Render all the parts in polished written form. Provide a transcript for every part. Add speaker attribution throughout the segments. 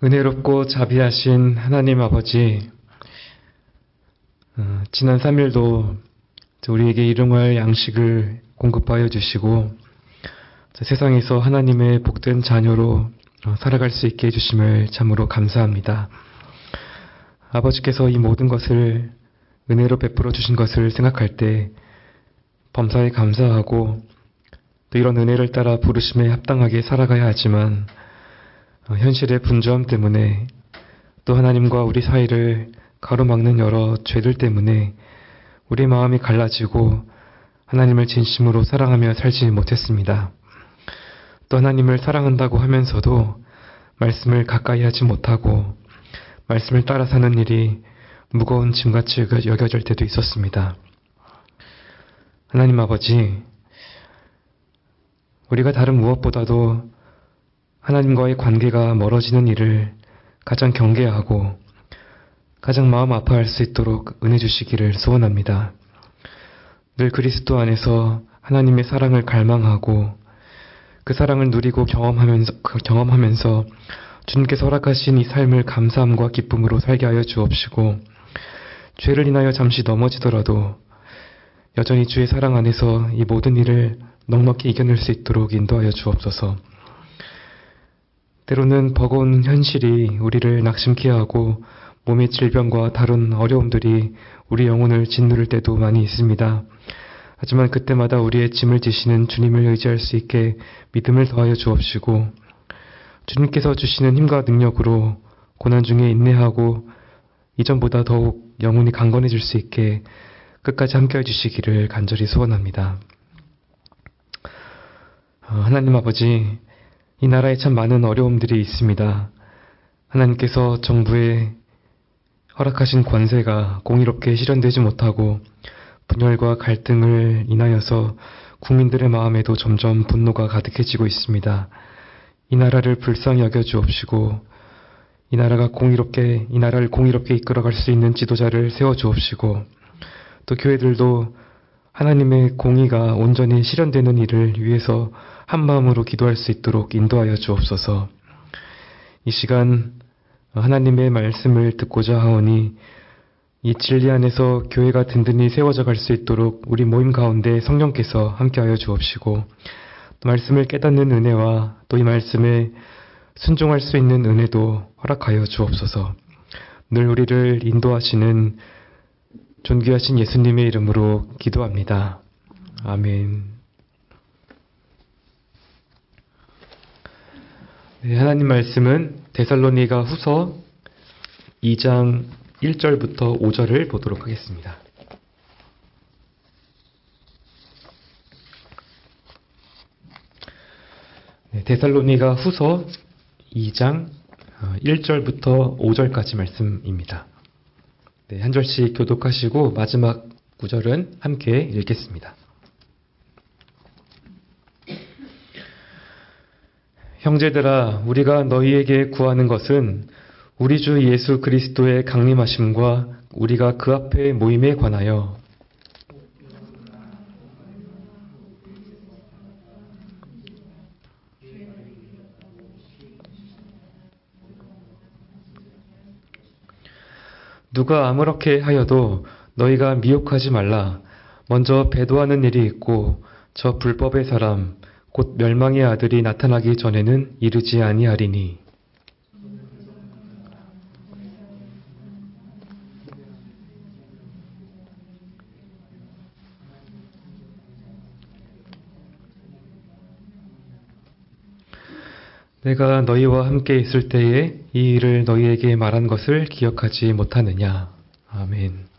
Speaker 1: 은혜롭고 자비하신 하나님 아버지, 지난 3일도 우리에게 일용할 양식을 공급하여 주시고 세상에서 하나님의 복된 자녀로 살아갈 수 있게 해주심을 참으로 감사합니다. 아버지께서 이 모든 것을 은혜로 베풀어 주신 것을 생각할 때 범사에 감사하고 또 이런 은혜를 따라 부르심에 합당하게 살아가야 하지만 현실의 분주함 때문에 또 하나님과 우리 사이를 가로막는 여러 죄들 때문에 우리 마음이 갈라지고 하나님을 진심으로 사랑하며 살지 못했습니다. 또 하나님을 사랑한다고 하면서도 말씀을 가까이 하지 못하고 말씀을 따라 사는 일이 무거운 짐같이 여겨질 때도 있었습니다. 하나님 아버지, 우리가 다른 무엇보다도 하나님과의 관계가 멀어지는 일을 가장 경계하고 가장 마음 아파할 수 있도록 은혜 주시기를 소원합니다. 늘 그리스도 안에서 하나님의 사랑을 갈망하고 그 사랑을 누리고 경험하면서 주님께서 허락하신 이 삶을 감사함과 기쁨으로 살게 하여 주옵시고, 죄를 인하여 잠시 넘어지더라도 여전히 주의 사랑 안에서 이 모든 일을 넉넉히 이겨낼 수 있도록 인도하여 주옵소서. 때로는 버거운 현실이 우리를 낙심케 하고 몸의 질병과 다른 어려움들이 우리 영혼을 짓누를 때도 많이 있습니다. 하지만 그때마다 우리의 짐을 지시는 주님을 의지할 수 있게 믿음을 더하여 주옵시고, 주님께서 주시는 힘과 능력으로 고난 중에 인내하고 이전보다 더욱 영혼이 강건해질 수 있게 끝까지 함께해 주시기를 간절히 소원합니다. 하나님 아버지, 이 나라에 참 많은 어려움들이 있습니다. 하나님께서 정부에 허락하신 권세가 공의롭게 실현되지 못하고 분열과 갈등을 인하여서 국민들의 마음에도 점점 분노가 가득해지고 있습니다. 이 나라를 불쌍히 여겨 주옵시고 이 나라를 공의롭게 이끌어갈 수 있는 지도자를 세워 주옵시고, 또 교회들도 하나님의 공의가 온전히 실현되는 일을 위해서 한마음으로 기도할 수 있도록 인도하여 주옵소서. 이 시간 하나님의 말씀을 듣고자 하오니 이 진리 안에서 교회가 든든히 세워져 갈 수 있도록 우리 모임 가운데 성령께서 함께하여 주옵시고, 또 말씀을 깨닫는 은혜와 또 이 말씀에 순종할 수 있는 은혜도 허락하여 주옵소서. 늘 우리를 인도하시는 존귀하신 예수님의 이름으로 기도합니다. 아멘. 네, 하나님 말씀은 데살로니가 후서 2장 1절부터 5절을 보도록 하겠습니다. 네, 데살로니가 후서 2장 1절부터 5절까지 말씀입니다. 네, 한 절씩 교독하시고 마지막 구절은 함께 읽겠습니다. 형제들아, 우리가 너희에게 구하는 것은 우리 주 예수 그리스도의 강림하심과 우리가 그 앞에 모임에 관하여 누가 아무렇게 하여도 너희가 미혹하지 말라. 먼저 배도하는 일이 있고 저 불법의 사람 곧 멸망의 아들이 나타나기 전에는 이르지 아니하리니. 내가 너희와 함께 있을 때에 이 일을 너희에게 말한 것을 기억하지 못하느냐. 아멘.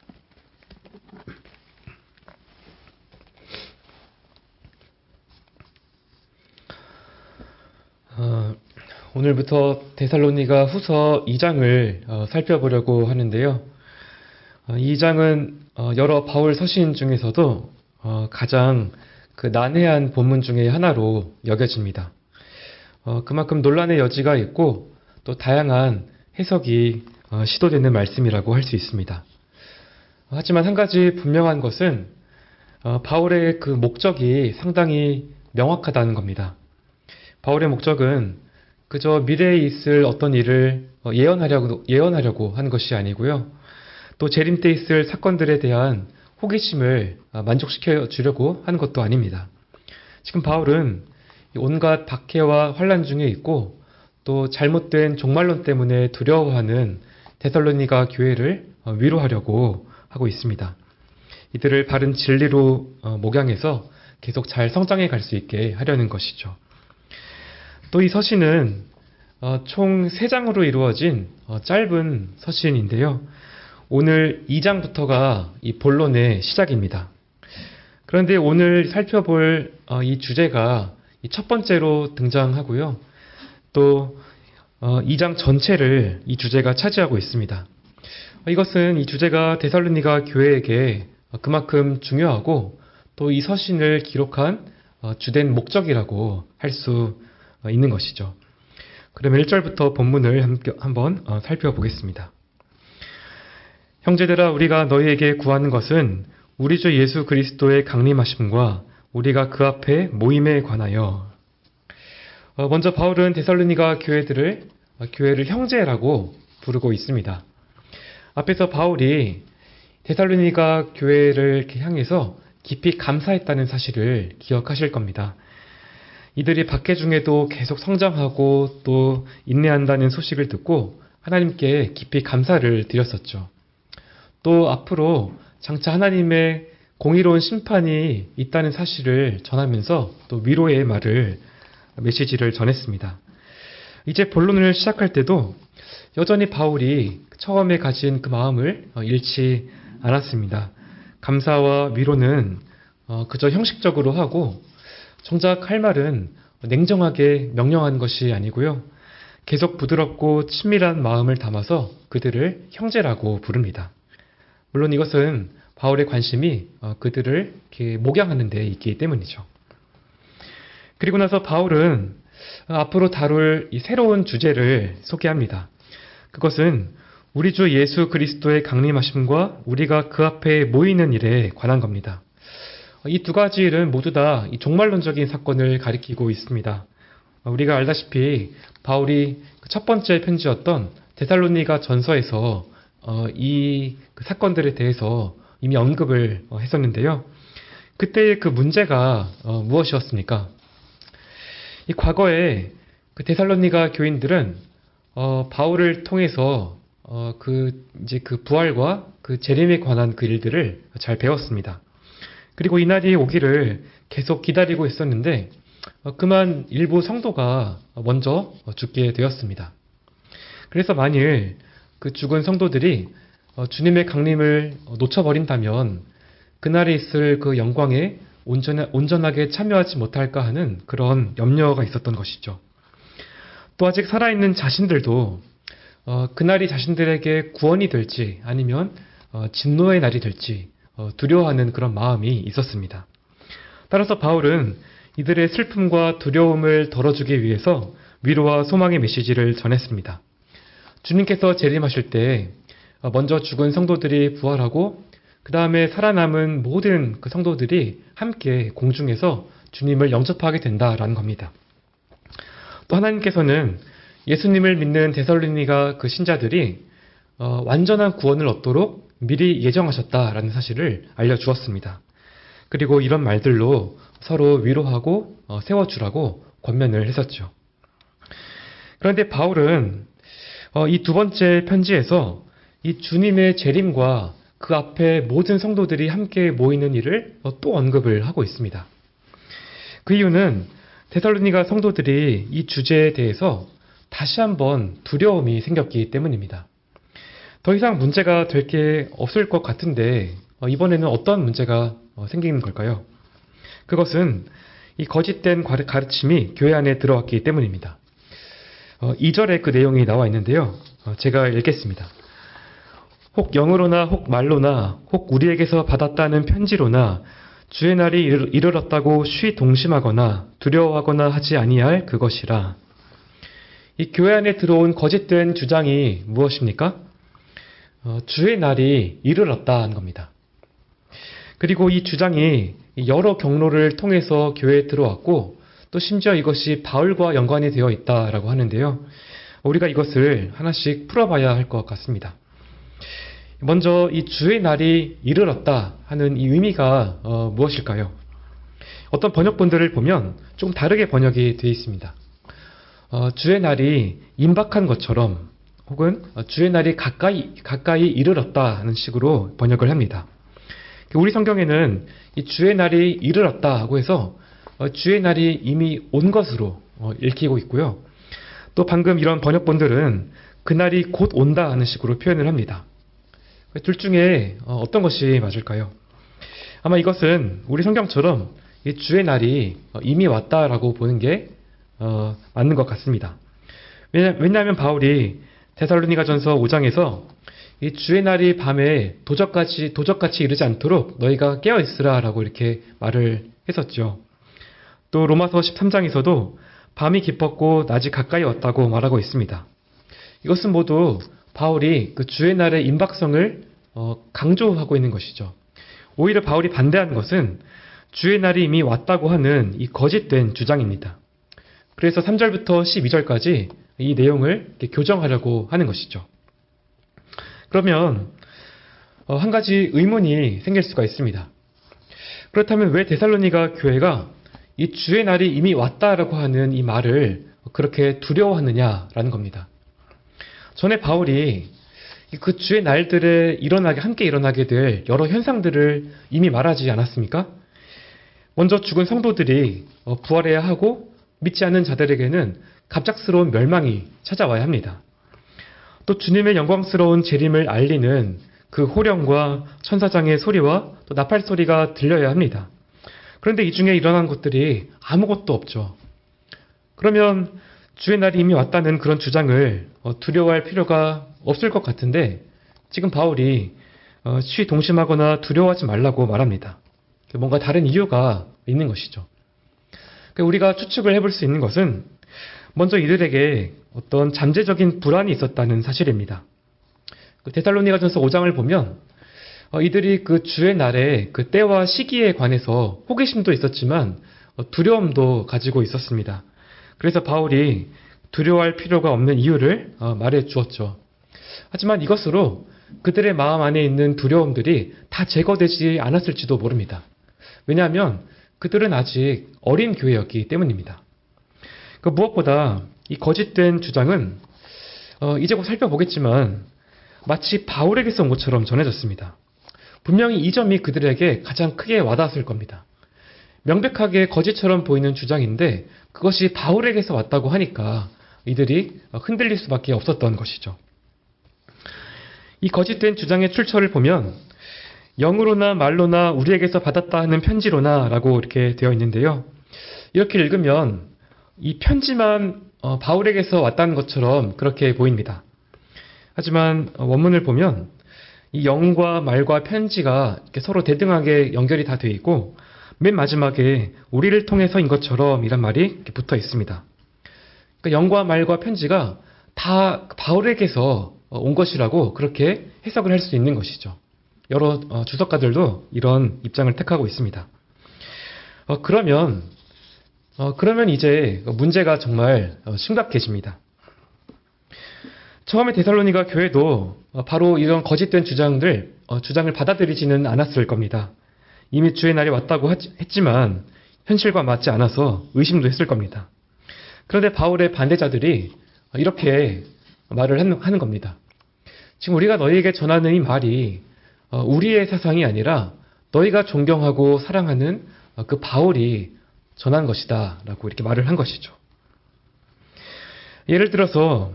Speaker 1: 오늘부터 데살로니가 후서 2장을 살펴보려고 하는데요. 이 장은 여러 바울 서신 중에서도 가장 난해한 본문 중에 하나로 여겨집니다. 그만큼 논란의 여지가 있고 또 다양한 해석이 시도되는 말씀이라고 할 수 있습니다. 하지만 한 가지 분명한 것은 바울의 그 목적이 상당히 명확하다는 겁니다. 바울의 목적은 그저 미래에 있을 어떤 일을 예언하려고 하는 것이 아니고요. 또 재림 때 있을 사건들에 대한 호기심을 만족시켜 주려고 하는 것도 아닙니다. 지금 바울은 온갖 박해와 환난 중에 있고 또 잘못된 종말론 때문에 두려워하는 데살로니가 교회를 위로하려고 하고 있습니다. 이들을 바른 진리로 목양해서 계속 잘 성장해 갈 수 있게 하려는 것이죠. 또 이 서신은 총 3장으로 이루어진 짧은 서신인데요. 오늘 2장부터가 이 본론의 시작입니다. 그런데 오늘 살펴볼 이 주제가 첫 번째로 등장하고요. 또 2장 전체를 이 주제가 차지하고 있습니다. 이것은 이 주제가 데살로니가 교회에게 그만큼 중요하고 또 이 서신을 기록한 주된 목적이라고 할 수 있는 것이죠. 그러면 1절부터 본문을 한번 살펴보겠습니다. 형제들아, 우리가 너희에게 구하는 것은 우리 주 예수 그리스도의 강림하심과 우리가 그 앞에 모임에 관하여. 먼저 바울은 데살로니가 교회를 형제라고 부르고 있습니다. 앞에서 바울이 데살로니가 교회를 이렇게 향해서 깊이 감사했다는 사실을 기억하실 겁니다. 이들이 박해 중에도 계속 성장하고 또 인내한다는 소식을 듣고 하나님께 깊이 감사를 드렸었죠. 또 앞으로 장차 하나님의 공의로운 심판이 있다는 사실을 전하면서 또 위로의 메시지를 전했습니다. 이제 본론을 시작할 때도 여전히 바울이 처음에 가진 그 마음을 잃지 않았습니다. 감사와 위로는 그저 형식적으로 하고 정작 할 말은 냉정하게 명령한 것이 아니고요. 계속 부드럽고 친밀한 마음을 담아서 그들을 형제라고 부릅니다. 물론 이것은 바울의 관심이 그들을 이렇게 목양하는 데 있기 때문이죠. 그리고 나서 바울은 앞으로 다룰 이 새로운 주제를 소개합니다. 그것은 우리 주 예수 그리스도의 강림하심과 우리가 그 앞에 모이는 일에 관한 겁니다. 이 두 가지 일은 모두 다 이 종말론적인 사건을 가리키고 있습니다. 우리가 알다시피 바울이 첫 번째 편지였던 데살로니가 전서에서 이 사건들에 대해서 이미 언급을 했었는데요. 그때의 그 문제가 무엇이었습니까? 이 과거에 그 데살로니가 교인들은 바울을 통해서 그 부활과 그 재림에 관한 그 일들을 잘 배웠습니다. 그리고 이날이 오기를 계속 기다리고 있었는데 그만 일부 성도가 먼저 죽게 되었습니다. 그래서 만일 그 죽은 성도들이 주님의 강림을 놓쳐버린다면 그날에 있을 그 영광에 온전하게 참여하지 못할까 하는 그런 염려가 있었던 것이죠. 또 아직 살아있는 자신들도 그날이 자신들에게 구원이 될지 아니면 진노의 날이 될지 두려워하는 그런 마음이 있었습니다. 따라서 바울은 이들의 슬픔과 두려움을 덜어주기 위해서 위로와 소망의 메시지를 전했습니다. 주님께서 재림하실 때 먼저 죽은 성도들이 부활하고 그 다음에 살아남은 모든 그 성도들이 함께 공중에서 주님을 영접하게 된다라는 겁니다. 또 하나님께서는 예수님을 믿는 데살로니가 그 신자들이 완전한 구원을 얻도록 미리 예정하셨다라는 사실을 알려주었습니다. 그리고 이런 말들로 서로 위로하고 세워주라고 권면을 했었죠. 그런데 바울은 이 두 번째 편지에서 이 주님의 재림과 그 앞에 모든 성도들이 함께 모이는 일을 또 언급을 하고 있습니다. 그 이유는 데살로니가 성도들이 이 주제에 대해서 다시 한번 두려움이 생겼기 때문입니다. 더 이상 문제가 될 게 없을 것 같은데 이번에는 어떤 문제가 생기는 걸까요? 그것은 이 거짓된 가르침이 교회 안에 들어왔기 때문입니다. 2절에 그 내용이 나와 있는데요. 제가 읽겠습니다. 혹 영으로나 혹 말로나 혹 우리에게서 받았다는 편지로나 주의 날이 이르렀다고 쉬 동심하거나 두려워하거나 하지 아니할 그것이라. 이 교회 안에 들어온 거짓된 주장이 무엇입니까? 주의 날이 이르렀다는 겁니다. 그리고 이 주장이 여러 경로를 통해서 교회에 들어왔고 또 심지어 이것이 바울과 연관이 되어 있다라고 하는데요. 우리가 이것을 하나씩 풀어봐야 할 것 같습니다. 먼저 이 주의 날이 이르렀다 하는 이 의미가 무엇일까요? 어떤 번역본들을 보면 조금 다르게 번역이 되어 있습니다. 주의 날이 임박한 것처럼 혹은 주의 날이 가까이 이르렀다 하는 식으로 번역을 합니다. 우리 성경에는 이 주의 날이 이르렀다 하고 해서 주의 날이 이미 온 것으로 읽히고 있고요. 또 방금 이런 번역본들은 그날이 곧 온다 하는 식으로 표현을 합니다. 둘 중에 어떤 것이 맞을까요? 아마 이것은 우리 성경처럼 이 주의 날이 이미 왔다라고 보는 게 맞는 것 같습니다. 왜냐하면 바울이 데살로니가전서 5장에서 이 주의 날이 밤에 도적같이 이르지 않도록 너희가 깨어 있으라라고 이렇게 말을 했었죠. 또 로마서 13장에서도 밤이 깊었고 낮이 가까이 왔다고 말하고 있습니다. 이것은 모두 바울이 그 주의 날의 임박성을 강조하고 있는 것이죠. 오히려 바울이 반대하는 것은 주의 날이 이미 왔다고 하는 이 거짓된 주장입니다. 그래서 3절부터 12절까지 이 내용을 교정하려고 하는 것이죠. 그러면 한 가지 의문이 생길 수가 있습니다. 그렇다면 왜 데살로니가 교회가 이 주의 날이 이미 왔다라고 하는 이 말을 그렇게 두려워하느냐라는 겁니다. 전에 바울이 그 주의 날들에 함께 일어나게 될 여러 현상들을 이미 말하지 않았습니까? 먼저 죽은 성도들이 부활해야 하고 믿지 않는 자들에게는 갑작스러운 멸망이 찾아와야 합니다. 또 주님의 영광스러운 재림을 알리는 그 호령과 천사장의 소리와 또 나팔 소리가 들려야 합니다. 그런데 이 중에 일어난 것들이 아무것도 없죠. 그러면 주의 날이 이미 왔다는 그런 주장을 두려워할 필요가 없을 것 같은데 지금 바울이 동심하거나 두려워하지 말라고 말합니다. 뭔가 다른 이유가 있는 것이죠. 우리가 추측을 해볼 수 있는 것은 먼저 이들에게 어떤 잠재적인 불안이 있었다는 사실입니다. 데살로니가전서 5장을 보면 이들이 그 주의 날의 그 때와 시기에 관해서 호기심도 있었지만 두려움도 가지고 있었습니다. 그래서 바울이 두려워할 필요가 없는 이유를 말해 주었죠. 하지만 이것으로 그들의 마음 안에 있는 두려움들이 다 제거되지 않았을지도 모릅니다. 왜냐하면 그들은 아직 어린 교회였기 때문입니다. 무엇보다 이 거짓된 주장은 이제 곧 살펴보겠지만 마치 바울에게서 온 것처럼 전해졌습니다. 분명히 이 점이 그들에게 가장 크게 와닿았을 겁니다. 명백하게 거짓처럼 보이는 주장인데 그것이 바울에게서 왔다고 하니까 이들이 흔들릴 수밖에 없었던 것이죠. 이 거짓된 주장의 출처를 보면 영으로나 말로나 우리에게서 받았다 하는 편지로나 라고 이렇게 되어 있는데요. 이렇게 읽으면 이 편지만 바울에게서 왔다는 것처럼 그렇게 보입니다. 하지만 원문을 보면 이 영과 말과 편지가 이렇게 서로 대등하게 연결이 다 되어 있고 맨 마지막에 우리를 통해서인 것처럼 이란 말이 이렇게 붙어 있습니다. 그러니까 영과 말과 편지가 다 바울에게서 온 것이라고 그렇게 해석을 할 수 있는 것이죠. 여러 주석가들도 이런 입장을 택하고 있습니다. 그러면 이제 문제가 정말 심각해집니다. 처음에 데살로니가 교회도 바로 이런 거짓된 주장을 받아들이지는 않았을 겁니다. 이미 주의 날이 왔다고 했지만 현실과 맞지 않아서 의심도 했을 겁니다. 그런데 바울의 반대자들이 이렇게 말을 하는 겁니다. 지금 우리가 너희에게 전하는 이 말이 우리의 사상이 아니라 너희가 존경하고 사랑하는 그 바울이 전한 것이다 라고 이렇게 말을 한 것이죠. 예를 들어서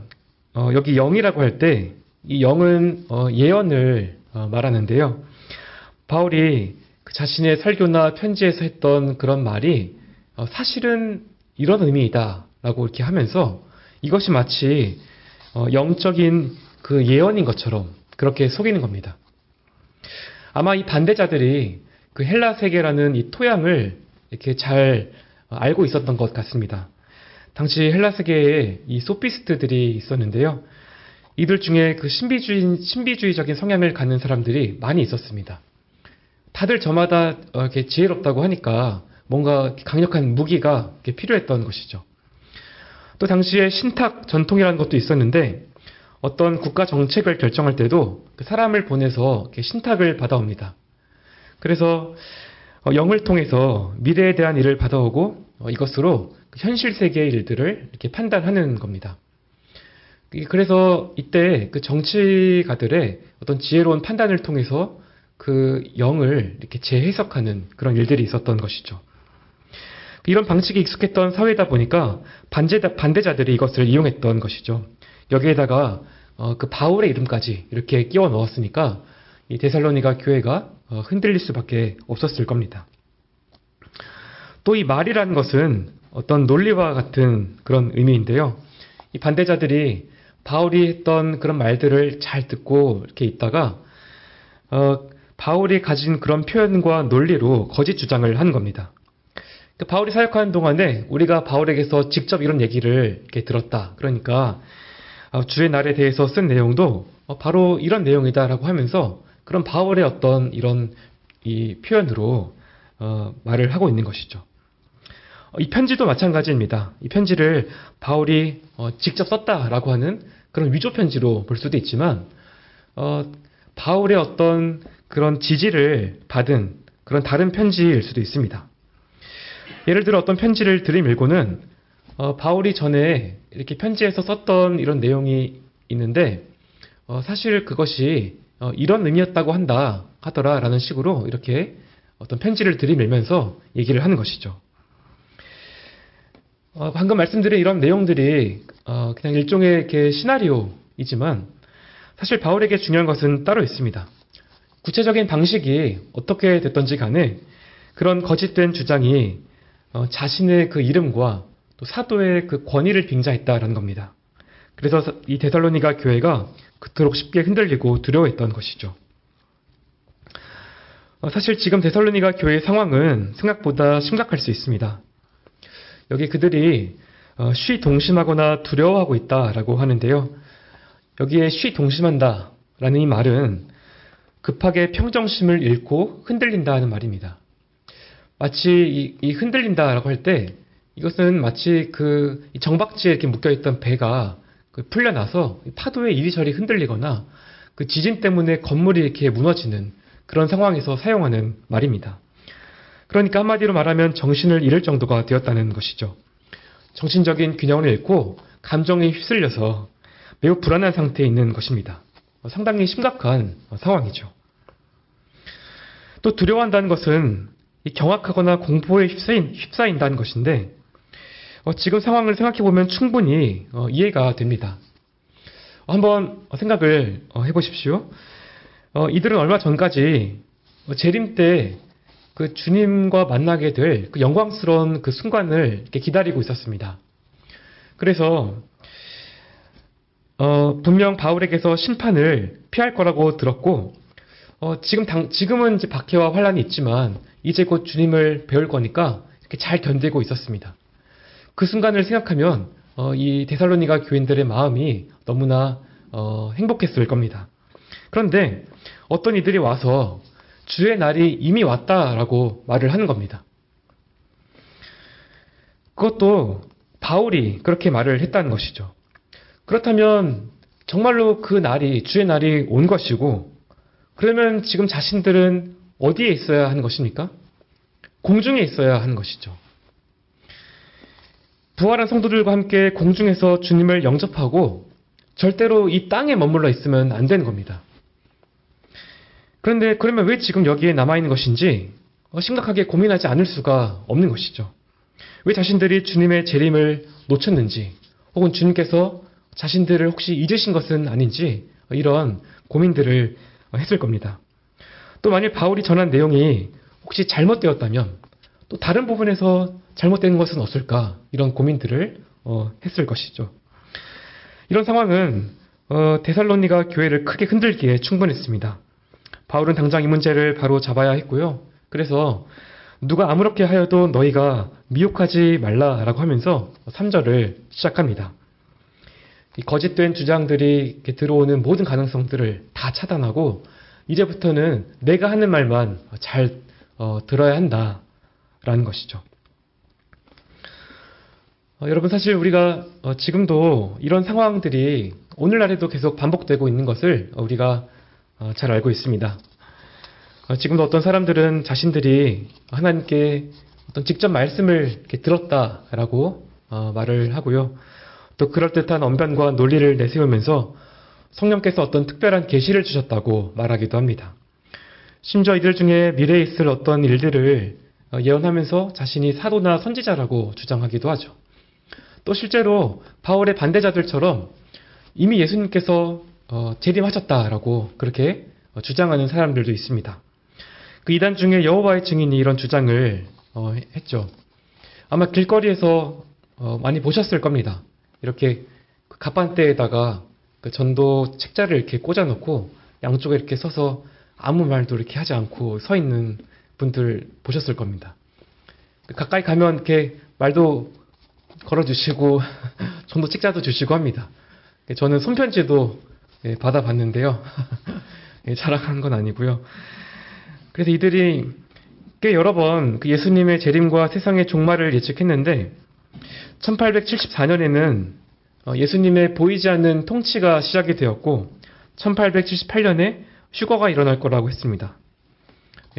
Speaker 1: 여기 영이라고 할 때 이 영은 예언을 말하는데요. 바울이 그 자신의 설교나 편지에서 했던 그런 말이 사실은 이런 의미이다 라고 이렇게 하면서 이것이 마치 영적인 그 예언인 것처럼 그렇게 속이는 겁니다. 아마 이 반대자들이 그 헬라 세계라는 이 토양을 이렇게 잘 알고 있었던 것 같습니다. 당시 헬라 세계에 이 소피스트들이 있었는데요. 이들 중에 그 신비주의적인 성향을 갖는 사람들이 많이 있었습니다. 다들 저마다 이렇게 지혜롭다고 하니까 뭔가 강력한 무기가 필요했던 것이죠. 또 당시에 신탁 전통이라는 것도 있었는데 어떤 국가 정책을 결정할 때도 그 사람을 보내서 신탁을 받아옵니다. 그래서 영을 통해서 미래에 대한 일을 받아오고 이것으로 현실 세계의 일들을 이렇게 판단하는 겁니다. 그래서 이때 그 정치가들의 어떤 지혜로운 판단을 통해서 그 영을 이렇게 재해석하는 그런 일들이 있었던 것이죠. 이런 방식이 익숙했던 사회다 보니까 반대자들이 이것을 이용했던 것이죠. 여기에다가 그 바울의 이름까지 이렇게 끼워 넣었으니까 이 데살로니가 교회가 흔들릴 수밖에 없었을 겁니다. 또 이 말이라는 것은 어떤 논리와 같은 그런 의미인데요. 이 반대자들이 바울이 했던 그런 말들을 잘 듣고 이렇게 있다가 바울이 가진 그런 표현과 논리로 거짓 주장을 한 겁니다. 바울이 사역하는 동안에 우리가 바울에게서 직접 이런 얘기를 이렇게 들었다. 그러니까 주의 날에 대해서 쓴 내용도 바로 이런 내용이다라고 하면서 그런 바울의 어떤 이런 이 표현으로 말을 하고 있는 것이죠. 이 편지도 마찬가지입니다. 이 편지를 바울이 직접 썼다라고 하는 그런 위조 편지로 볼 수도 있지만 바울의 어떤 그런 지지를 받은 그런 다른 편지일 수도 있습니다. 예를 들어 어떤 편지를 들이밀고는 바울이 전에 이렇게 편지에서 썼던 이런 내용이 있는데 사실 그것이 이런 의미였다고 하더라라는 식으로 이렇게 어떤 편지를 들이밀면서 얘기를 하는 것이죠. 방금 말씀드린 이런 내용들이 그냥 일종의 이렇게 시나리오이지만 사실 바울에게 중요한 것은 따로 있습니다. 구체적인 방식이 어떻게 됐던지 간에 그런 거짓된 주장이 자신의 그 이름과 또 사도의 그 권위를 빙자했다라는 겁니다. 그래서 이 데살로니가 교회가 그토록 쉽게 흔들리고 두려워했던 것이죠. 사실 지금 데살로니가 교회의 상황은 생각보다 심각할 수 있습니다. 여기 그들이 쉬동심하거나 두려워하고 있다라고 하는데요. 여기에 쉬동심한다라는 이 말은 급하게 평정심을 잃고 흔들린다는 말입니다. 마치 이 흔들린다라고 할 때 이것은 마치 그 정박지에 이렇게 묶여있던 배가 풀려나서 파도에 이리저리 흔들리거나 그 지진 때문에 건물이 이렇게 무너지는 그런 상황에서 사용하는 말입니다. 그러니까 한마디로 말하면 정신을 잃을 정도가 되었다는 것이죠. 정신적인 균형을 잃고 감정에 휩쓸려서 매우 불안한 상태에 있는 것입니다. 상당히 심각한 상황이죠. 또 두려워한다는 것은 경악하거나 공포에 휩싸인다는 것인데 지금 상황을 생각해보면 충분히 이해가 됩니다. 한번 생각을 해보십시오. 이들은 얼마 전까지 재림 때 그 주님과 만나게 될 그 영광스러운 그 순간을 이렇게 기다리고 있었습니다. 그래서 분명 바울에게서 심판을 피할 거라고 들었고 지금은 이제 박해와 환란이 있지만 이제 곧 주님을 배울 거니까 이렇게 잘 견디고 있었습니다. 그 순간을 생각하면 이 데살로니가 교인들의 마음이 너무나 행복했을 겁니다. 그런데 어떤 이들이 와서 주의 날이 이미 왔다라고 말을 하는 겁니다. 그것도 바울이 그렇게 말을 했다는 것이죠. 그렇다면 정말로 그 날이 주의 날이 온 것이고 그러면 지금 자신들은 어디에 있어야 하는 것입니까? 공중에 있어야 하는 것이죠. 부활한 성도들과 함께 공중에서 주님을 영접하고 절대로 이 땅에 머물러 있으면 안 되는 겁니다. 그런데 그러면 왜 지금 여기에 남아있는 것인지 심각하게 고민하지 않을 수가 없는 것이죠. 왜 자신들이 주님의 재림을 놓쳤는지 혹은 주님께서 자신들을 혹시 잊으신 것은 아닌지 이런 고민들을 했을 겁니다. 또 만일 바울이 전한 내용이 혹시 잘못되었다면 또 다른 부분에서 잘못된 것은 없을까 이런 고민들을 했을 것이죠. 이런 상황은 데살로니가 교회를 크게 흔들기에 충분했습니다. 바울은 당장 이 문제를 바로 잡아야 했고요. 그래서 누가 아무렇게 하여도 너희가 미혹하지 말라라고 하면서 3절을 시작합니다. 이 거짓된 주장들이 이렇게 들어오는 모든 가능성들을 다 차단하고 이제부터는 내가 하는 말만 잘 들어야 한다 라는 것이죠. 여러분 사실 우리가 지금도 이런 상황들이 오늘날에도 계속 반복되고 있는 것을 우리가 잘 알고 있습니다. 지금도 어떤 사람들은 자신들이 하나님께 어떤 직접 말씀을 이렇게 들었다라고 말을 하고요. 또 그럴듯한 언변과 논리를 내세우면서 성령께서 어떤 특별한 계시를 주셨다고 말하기도 합니다. 심지어 이들 중에 미래에 있을 어떤 일들을 예언하면서 자신이 사도나 선지자라고 주장하기도 하죠. 또 실제로 바울의 반대자들처럼 이미 예수님께서 재림하셨다라고 그렇게 주장하는 사람들도 있습니다. 그 이단 중에 여호와의 증인이 이런 주장을 했죠. 아마 길거리에서 많이 보셨을 겁니다. 이렇게 갑판대에다가 그 전도 책자를 이렇게 꽂아놓고 양쪽에 이렇게 서서 아무 말도 이렇게 하지 않고 서 있는 분들 보셨을 겁니다. 가까이 가면 이렇게 말도 걸어주시고 전도 책자도 주시고 합니다. 저는 손편지도 받아봤는데요. 자랑하는 건 아니고요. 그래서 이들이 꽤 여러 번 그 예수님의 재림과 세상의 종말을 예측했는데 1874년에는 예수님의 보이지 않는 통치가 시작이 되었고 1878년에 휴거가 일어날 거라고 했습니다.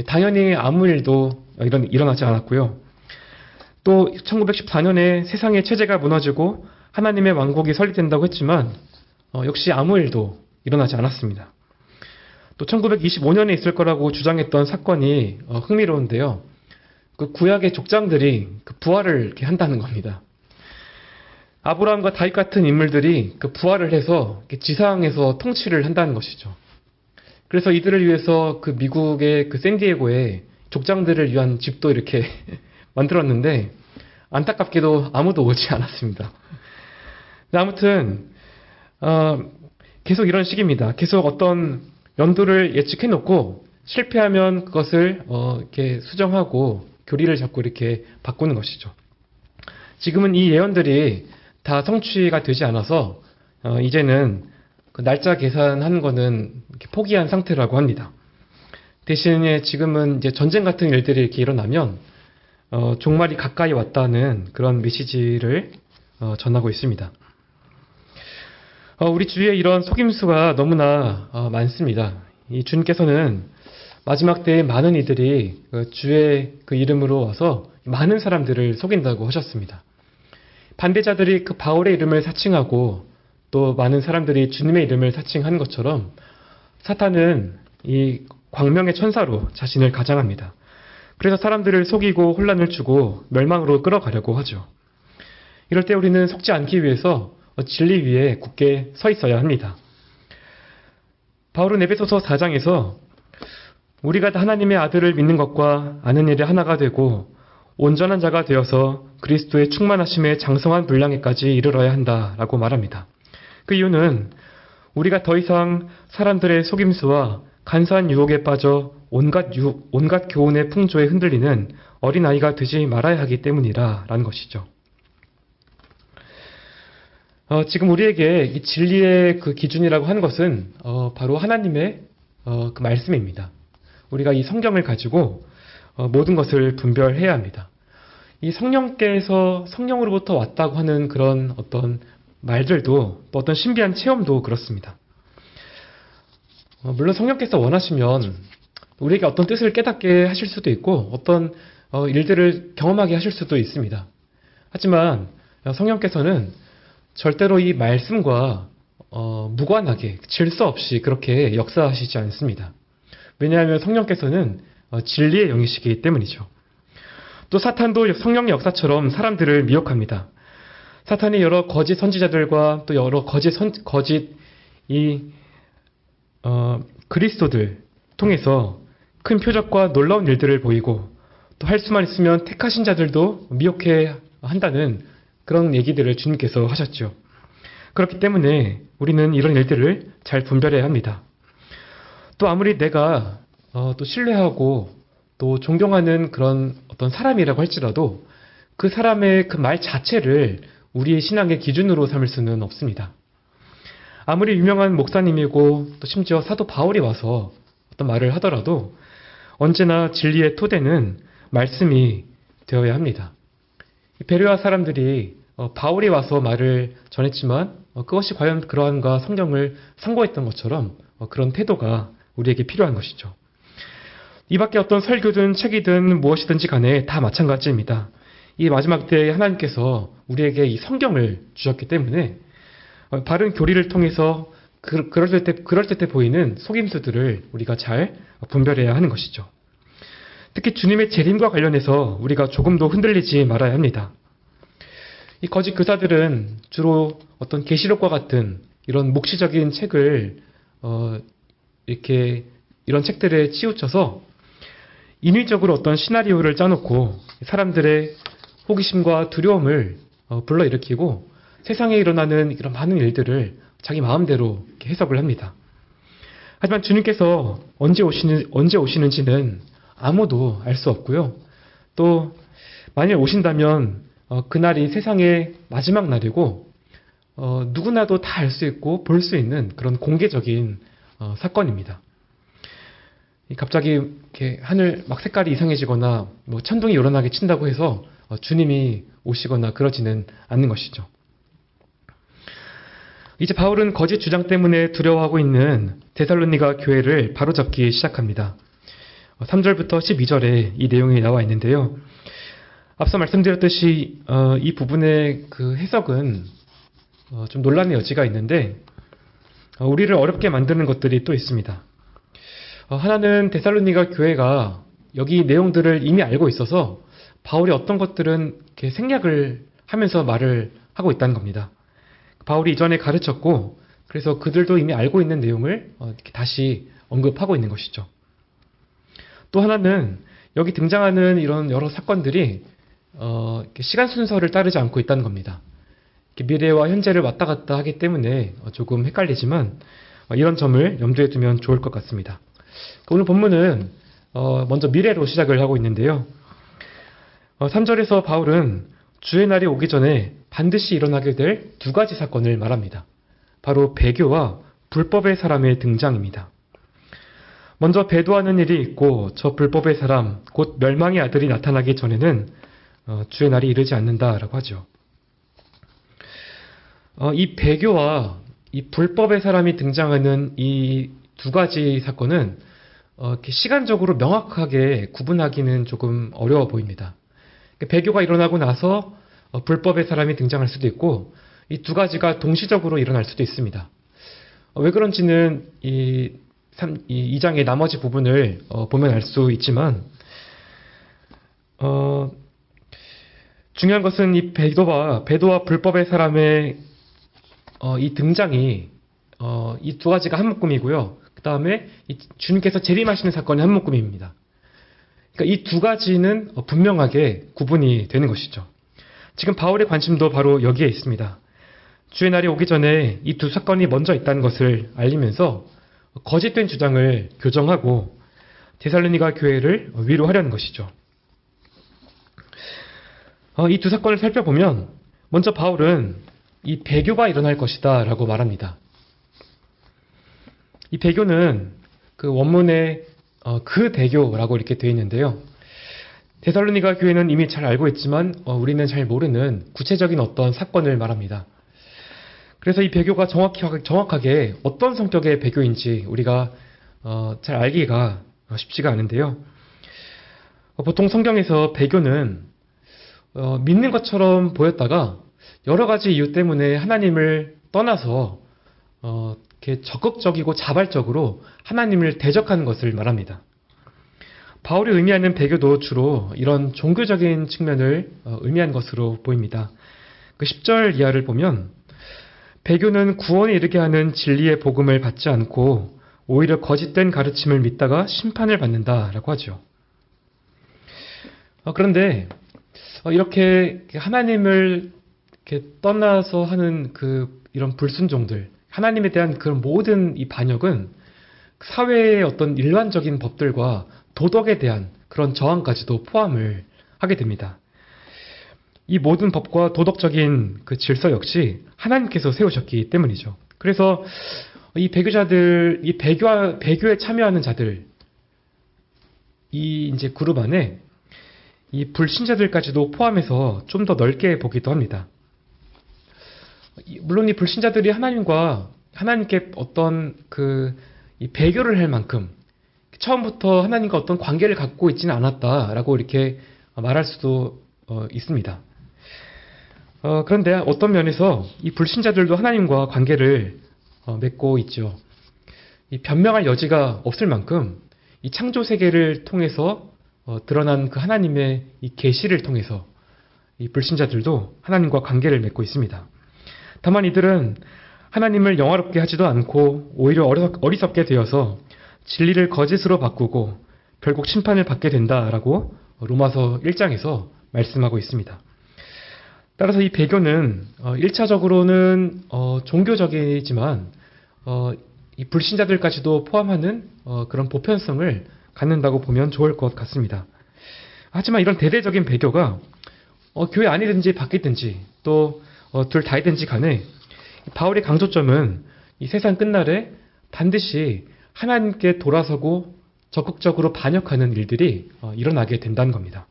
Speaker 1: 당연히 아무 일도 일어나지 않았고요. 또 1914년에 세상의 체제가 무너지고 하나님의 왕국이 설립된다고 했지만 역시 아무 일도 일어나지 않았습니다. 또 1925년에 있을 거라고 주장했던 사건이 흥미로운데요. 그 구약의 족장들이 그 부활을 이렇게 한다는 겁니다. 아브라함과 다윗 같은 인물들이 그 부활을 해서 지상에서 통치를 한다는 것이죠. 그래서 이들을 위해서 그 미국의 그 샌디에고에 족장들을 위한 집도 이렇게 만들었는데 안타깝게도 아무도 오지 않았습니다. 아무튼 계속 이런 식입니다. 계속 어떤 연도를 예측해 놓고 실패하면 그것을 이렇게 수정하고 교리를 자꾸 이렇게 바꾸는 것이죠. 지금은 이 예언들이 다 성취가 되지 않아서 이제는 그 날짜 계산하는 거는 이렇게 포기한 상태라고 합니다. 대신에 지금은 이제 전쟁 같은 일들이 이렇게 일어나면 종말이 가까이 왔다는 그런 메시지를 전하고 있습니다. 우리 주위에 이런 속임수가 너무나 많습니다. 이 주님께서는 마지막 때에 많은 이들이 주의 그 이름으로 와서 많은 사람들을 속인다고 하셨습니다. 반대자들이 그 바울의 이름을 사칭하고 또 많은 사람들이 주님의 이름을 사칭한 것처럼 사탄은 이 광명의 천사로 자신을 가장합니다. 그래서 사람들을 속이고 혼란을 주고 멸망으로 끌어가려고 하죠. 이럴 때 우리는 속지 않기 위해서 진리 위에 굳게 서 있어야 합니다. 바울은 에베소서 4장에서 우리가 다 하나님의 아들을 믿는 것과 아는 일이 하나가 되고 온전한 자가 되어서 그리스도의 충만하심에 장성한 분량에까지 이르러야 한다라고 말합니다. 그 이유는 우리가 더 이상 사람들의 속임수와 간사한 유혹에 빠져 온갖 교훈의 풍조에 흔들리는 어린아이가 되지 말아야 하기 때문이라는 것이죠. 지금 우리에게 이 진리의 그 기준이라고 하는 것은 바로 하나님의 그 말씀입니다. 우리가 이 성경을 가지고 모든 것을 분별해야 합니다. 이 성령께서 성령으로부터 왔다고 하는 그런 어떤 말들도 또 어떤 신비한 체험도 그렇습니다. 물론 성령께서 원하시면 우리에게 어떤 뜻을 깨닫게 하실 수도 있고 어떤 일들을 경험하게 하실 수도 있습니다. 하지만 성령께서는 절대로 이 말씀과 무관하게 질서 없이 그렇게 역사하시지 않습니다. 왜냐하면 성령께서는 진리의 영이시기 때문이죠. 또 사탄도 성령의 역사처럼 사람들을 미혹합니다. 사탄이 여러 거짓 선지자들과 또 여러 거짓 그리스도들 통해서 큰 표적과 놀라운 일들을 보이고 또 할 수만 있으면 택하신 자들도 미혹해 한다는 그런 얘기들을 주님께서 하셨죠. 그렇기 때문에 우리는 이런 일들을 잘 분별해야 합니다. 또 아무리 내가 또 신뢰하고 또 존경하는 그런 어떤 사람이라고 할지라도 그 사람의 그 말 자체를 우리의 신앙의 기준으로 삼을 수는 없습니다. 아무리 유명한 목사님이고 또 심지어 사도 바울이 와서 어떤 말을 하더라도 언제나 진리의 토대는 말씀이 되어야 합니다. 베레아 사람들이 바울이 와서 말을 전했지만 그것이 과연 그러한가 성경을 상고했던 것처럼 그런 태도가 우리에게 필요한 것이죠. 이 밖에 어떤 설교든 책이든 무엇이든지 간에 다 마찬가지입니다. 이 마지막 때에 하나님께서 우리에게 이 성경을 주셨기 때문에 바른 교리를 통해서 그럴 때 보이는 속임수들을 우리가 잘 분별해야 하는 것이죠. 특히 주님의 재림과 관련해서 우리가 조금도 흔들리지 말아야 합니다. 이 거짓 교사들은 주로 어떤 계시록과 같은 이런 묵시적인 책을 이런 책들에 치우쳐서 인위적으로 어떤 시나리오를 짜놓고 사람들의 호기심과 두려움을 불러일으키고 세상에 일어나는 이런 많은 일들을 자기 마음대로 해석을 합니다. 하지만 주님께서 언제 오시는지는 아무도 알 수 없고요. 또 만일 오신다면 그날이 세상의 마지막 날이고 누구나도 다 알 수 있고 볼 수 있는 그런 공개적인 사건입니다. 갑자기 이렇게 하늘 막 색깔이 이상해지거나 뭐 천둥이 요란하게 친다고 해서 주님이 오시거나 그러지는 않는 것이죠. 이제 바울은 거짓 주장 때문에 두려워하고 있는 데살로니가 교회를 바로잡기 시작합니다. 3절부터 12절에 이 내용이 나와 있는데요. 앞서 말씀드렸듯이 이 부분의 그 해석은 좀 논란의 여지가 있는데 우리를 어렵게 만드는 것들이 또 있습니다. 하나는 데살로니가 교회가 여기 내용들을 이미 알고 있어서 바울이 어떤 것들은 이렇게 생략을 하면서 말을 하고 있다는 겁니다. 바울이 이전에 가르쳤고 그래서 그들도 이미 알고 있는 내용을 이렇게 다시 언급하고 있는 것이죠. 또 하나는 여기 등장하는 이런 여러 사건들이 시간 순서를 따르지 않고 있다는 겁니다. 미래와 현재를 왔다 갔다 하기 때문에 조금 헷갈리지만 이런 점을 염두에 두면 좋을 것 같습니다. 오늘 본문은 먼저 미래로 시작을 하고 있는데요. 3절에서 바울은 주의 날이 오기 전에 반드시 일어나게 될 두 가지 사건을 말합니다. 바로 배교와 불법의 사람의 등장입니다. 먼저 배도하는 일이 있고 저 불법의 사람, 곧 멸망의 아들이 나타나기 전에는 주의 날이 이르지 않는다라고 하죠. 이 배교와 이 불법의 사람이 등장하는 이 두 가지 사건은 시간적으로 명확하게 구분하기는 조금 어려워 보입니다. 배교가 일어나고 나서 불법의 사람이 등장할 수도 있고 이 두 가지가 동시적으로 일어날 수도 있습니다. 왜 그런지는 이 2장의 나머지 부분을 보면 알 수 있지만 중요한 것은 이 배도와 불법의 사람의 이 등장이 이 두 가지가 한 묶음이고요. 그 다음에 주님께서 재림하시는 사건이 한 묶음입니다. 그러니까 이 두 가지는 분명하게 구분이 되는 것이죠. 지금 바울의 관심도 바로 여기에 있습니다. 주의 날이 오기 전에 이 두 사건이 먼저 있다는 것을 알리면서 거짓된 주장을 교정하고 데살로니가 교회를 위로하려는 것이죠. 이 두 사건을 살펴보면 먼저 바울은 이 배교가 일어날 것이다 라고 말합니다. 이 배교는 그 원문에 그 대교라고 이렇게 되어 있는데요. 데살로니가 교회는 이미 잘 알고 있지만 우리는 잘 모르는 구체적인 어떤 사건을 말합니다. 그래서 이 배교가 정확하게 어떤 성격의 배교인지 우리가 잘 알기가 쉽지가 않은데요. 보통 성경에서 배교는 믿는 것처럼 보였다가 여러 가지 이유 때문에 하나님을 떠나서 이렇게 적극적이고 자발적으로 하나님을 대적하는 것을 말합니다. 바울이 의미하는 배교도 주로 이런 종교적인 측면을 의미한 것으로 보입니다. 그 10절 이하를 보면 배교는 구원에 이르게 하는 진리의 복음을 받지 않고 오히려 거짓된 가르침을 믿다가 심판을 받는다라고 하죠. 그런데 이렇게 하나님을 이렇게 떠나서 하는 이런 불순종들, 하나님에 대한 그런 모든 이 반역은 사회의 어떤 일반적인 법들과 도덕에 대한 그런 저항까지도 포함을 하게 됩니다. 이 모든 법과 도덕적인 그 질서 역시 하나님께서 세우셨기 때문이죠. 그래서 이 배교자들, 이 배교에 참여하는 자들, 이 이제 그룹 안에 이 불신자들까지도 포함해서 좀 더 넓게 보기도 합니다. 물론 이 불신자들이 하나님께 어떤 이 배교를 할 만큼 처음부터 하나님과 어떤 관계를 갖고 있지는 않았다라고 이렇게 말할 수도 있습니다. 그런데 어떤 면에서 이 불신자들도 하나님과 관계를 맺고 있죠. 이 변명할 여지가 없을 만큼 이 창조 세계를 통해서 드러난 그 하나님의 이 계시를 통해서 이 불신자들도 하나님과 관계를 맺고 있습니다. 다만 이들은 하나님을 영화롭게 하지도 않고 오히려 어리석게 되어서 진리를 거짓으로 바꾸고 결국 심판을 받게 된다라고 로마서 1장에서 말씀하고 있습니다. 따라서 이 배교는 1차적으로는 종교적이지만 이 불신자들까지도 포함하는 그런 보편성을 갖는다고 보면 좋을 것 같습니다. 하지만 이런 대대적인 배교가 교회 안이든지 밖이든지 또 둘 다이든지 간에 바울의 강조점은 이 세상 끝날에 반드시 하나님께 돌아서고 적극적으로 반역하는 일들이 일어나게 된다는 겁니다.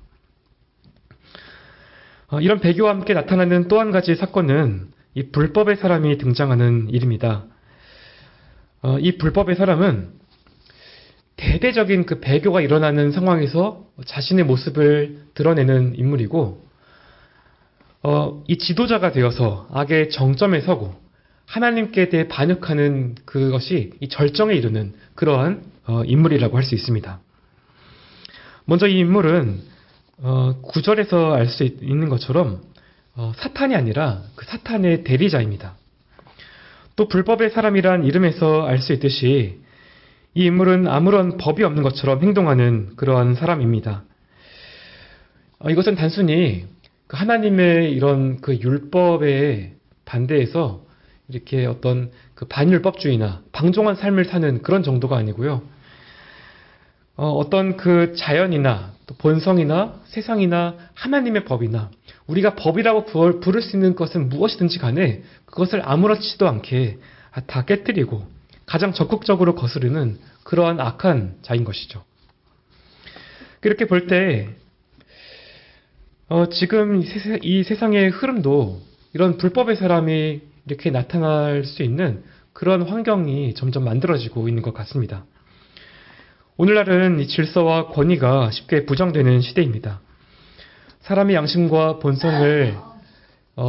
Speaker 1: 이런 배교와 함께 나타나는 또 한 가지 사건은 이 불법의 사람이 등장하는 일입니다. 이 불법의 사람은 대대적인 그 배교가 일어나는 상황에서 자신의 모습을 드러내는 인물이고, 이 지도자가 되어서 악의 정점에 서고 하나님께 대해 반역하는 그것이 이 절정에 이르는 그러한 인물이라고 할 수 있습니다. 먼저 이 인물은 9절에서 알 수 있는 것처럼 사탄이 아니라 그 사탄의 대리자입니다. 또 불법의 사람이란 이름에서 알 수 있듯이 이 인물은 아무런 법이 없는 것처럼 행동하는 그러한 사람입니다. 이것은 단순히 하나님의 이런 그 율법에 반대해서 이렇게 어떤 그 반율법주의나 방종한 삶을 사는 그런 정도가 아니고요. 어떤 그 자연이나 또 본성이나 세상이나 하나님의 법이나 우리가 법이라고 부를 수 있는 것은 무엇이든지 간에 그것을 아무렇지도 않게 다 깨뜨리고 가장 적극적으로 거스르는 그러한 악한 자인 것이죠. 이렇게 볼 때 지금 이 세상의 흐름도 이런 불법의 사람이 이렇게 나타날 수 있는 그런 환경이 점점 만들어지고 있는 것 같습니다. 오늘날은 이 질서와 권위가 쉽게 부정되는 시대입니다. 사람의 양심과 본성을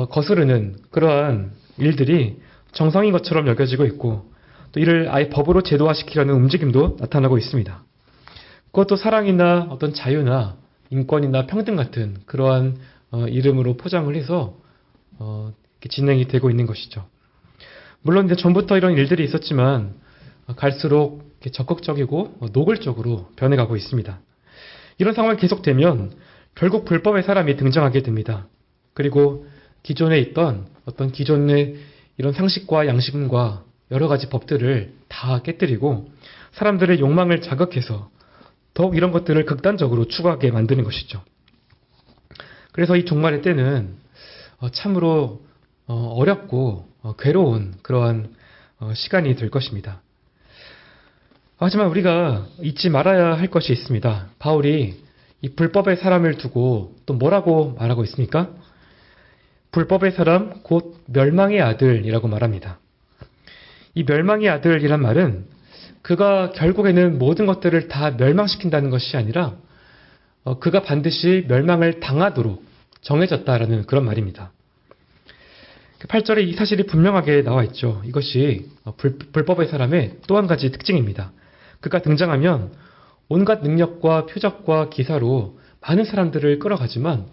Speaker 1: 거스르는 그러한 일들이 정상인 것처럼 여겨지고 있고, 또 이를 아예 법으로 제도화시키려는 움직임도 나타나고 있습니다. 그것도 사랑이나 어떤 자유나 인권이나 평등 같은 그러한 이름으로 포장을 해서 진행이 되고 있는 것이죠. 물론 이제 전부터 이런 일들이 있었지만 갈수록 적극적이고 노골적으로 변해가고 있습니다. 이런 상황이 계속되면 결국 불법의 사람이 등장하게 됩니다. 그리고 기존에 있던 어떤 기존의 이런 상식과 양심과 여러 가지 법들을 다 깨뜨리고 사람들의 욕망을 자극해서 더욱 이런 것들을 극단적으로 추구하게 만드는 것이죠. 그래서 이 종말의 때는 참으로 어렵고 괴로운 그러한 시간이 될 것입니다. 하지만 우리가 잊지 말아야 할 것이 있습니다. 바울이 이 불법의 사람을 두고 또 뭐라고 말하고 있습니까? 불법의 사람 곧 멸망의 아들이라고 말합니다. 이 멸망의 아들이란 말은 그가 결국에는 모든 것들을 다 멸망시킨다는 것이 아니라 그가 반드시 멸망을 당하도록 정해졌다라는 그런 말입니다. 8절에 이 사실이 분명하게 나와 있죠. 이것이 불법의 사람의 또 한 가지 특징입니다. 그가 등장하면 온갖 능력과 표적과 기사로 많은 사람들을 끌어가지만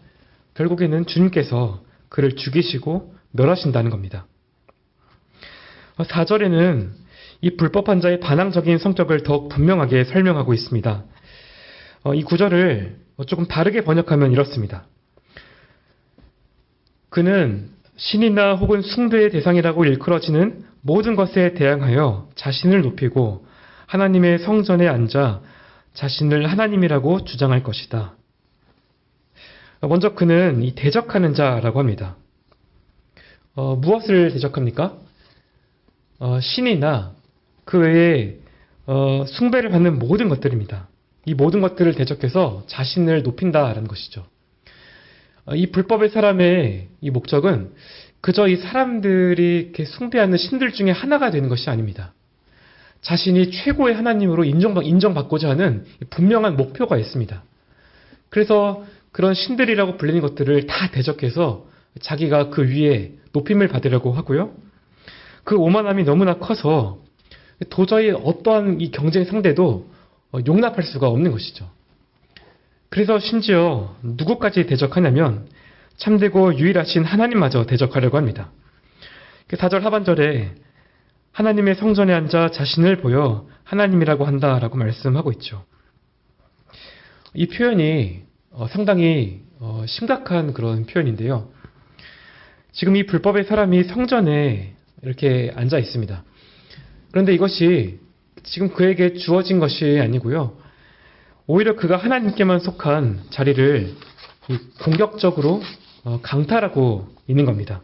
Speaker 1: 결국에는 주님께서 그를 죽이시고 멸하신다는 겁니다. 4절에는 이 불법한 자의 반항적인 성격을 더욱 분명하게 설명하고 있습니다. 이 구절을 조금 다르게 번역하면 이렇습니다. 그는 신이나 혹은 숭배의 대상이라고 일컬어지는 모든 것에 대항하여 자신을 높이고 하나님의 성전에 앉아 자신을 하나님이라고 주장할 것이다. 먼저 그는 이 대적하는 자라고 합니다. 무엇을 대적합니까? 신이나 그 외에 숭배를 받는 모든 것들입니다. 이 모든 것들을 대적해서 자신을 높인다라는 것이죠. 이 불법의 사람의 이 목적은 그저 이 사람들이 이렇게 숭배하는 신들 중에 하나가 되는 것이 아닙니다. 자신이 최고의 하나님으로 인정받고자 하는 분명한 목표가 있습니다. 그래서 그런 신들이라고 불리는 것들을 다 대적해서 자기가 그 위에 높임을 받으려고 하고요. 그 오만함이 너무나 커서 도저히 어떠한 이 경쟁 상대도 용납할 수가 없는 것이죠. 그래서 심지어 누구까지 대적하냐면 참되고 유일하신 하나님마저 대적하려고 합니다. 4절 하반절에 하나님의 성전에 앉아 자신을 보여 하나님이라고 한다라고 말씀하고 있죠. 이 표현이 상당히 심각한 그런 표현인데요. 지금 이 불법의 사람이 성전에 이렇게 앉아 있습니다. 그런데 이것이 지금 그에게 주어진 것이 아니고요. 오히려 그가 하나님께만 속한 자리를 공격적으로 강탈하고 있는 겁니다.